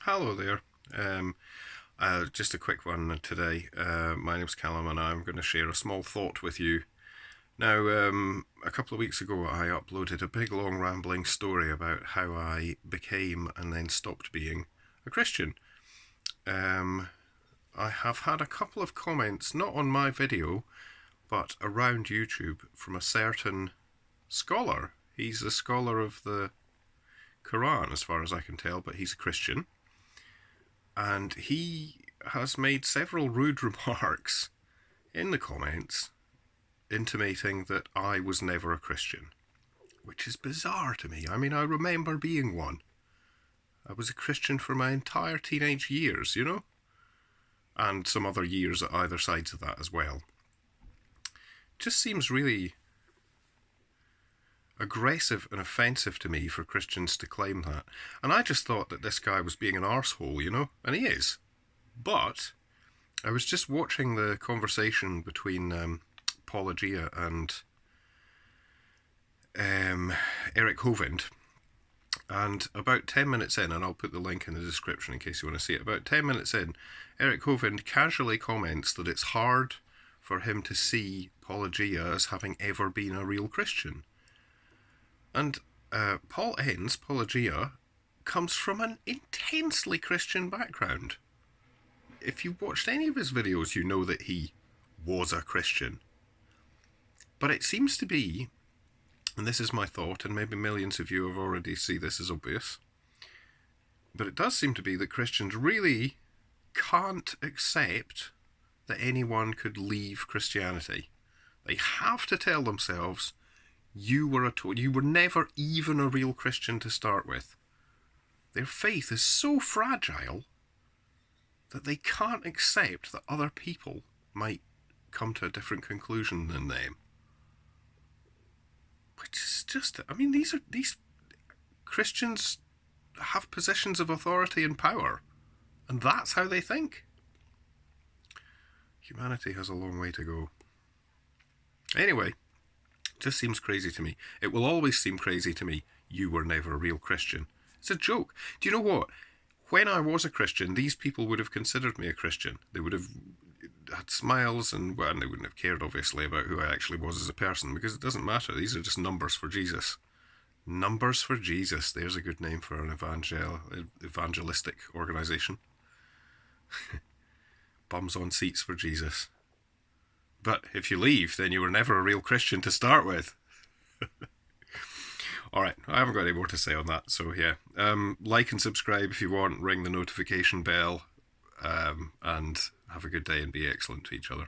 Hello there. Um, just a quick one today. My name's Callum, and I'm going to share a small thought with you. Now, a couple of weeks ago, I uploaded a big, long, rambling story about how I became and then stopped being a Christian. Um, I have had a couple of comments, not on my video, but around YouTube, from a certain scholar. He's a scholar of the Quran, as far as I can tell, but he's a Christian. And he has made several rude remarks in the comments intimating that I was never a Christian, which is bizarre to me. I mean, I remember being one. I was a Christian for my entire teenage years, and some other years at either sides of that as well. Just seems really aggressive and offensive to me for Christians to claim that. And I just thought that this guy was being an arsehole, and he is. But I was just watching the conversation between Apologia and Eric Hovind, and about 10 minutes in, and I'll put the link in the description in case you want to see it, about 10 minutes in, Eric Hovind casually comments that it's hard for him to see Apologia as having ever been a real Christian. And Paul Enns, Apologia, comes from an intensely Christian background. If you watched any of his videos, you know that he was a Christian. But it seems to be, and this is my thought, and maybe millions of you have already seen this as obvious, but it does seem to be that Christians really can't accept that anyone could leave Christianity. They have to tell themselves, you were never even a real Christian to start with. Their faith is so fragile that they can't accept that other people might come to a different conclusion than them. Which is just, I mean, these Christians have positions of authority and power, and that's how they think. Humanity has a long way to go. Anyway, just seems crazy to me. It will always seem crazy to me. You were never a real Christian. It's a joke. Do you know what? When I was a Christian, these people would have considered me a Christian. They would have had smiles, and they wouldn't have cared, obviously, about who I actually was as a person, because it doesn't matter. These are just numbers for Jesus. Numbers for Jesus. There's a good name for an evangelistic organisation. Bums on seats for Jesus. But if you leave, then you were never a real Christian to start with. Alright, I haven't got any more to say on that, so yeah. Like and subscribe if you want, ring the notification bell, and have a good day and be excellent to each other.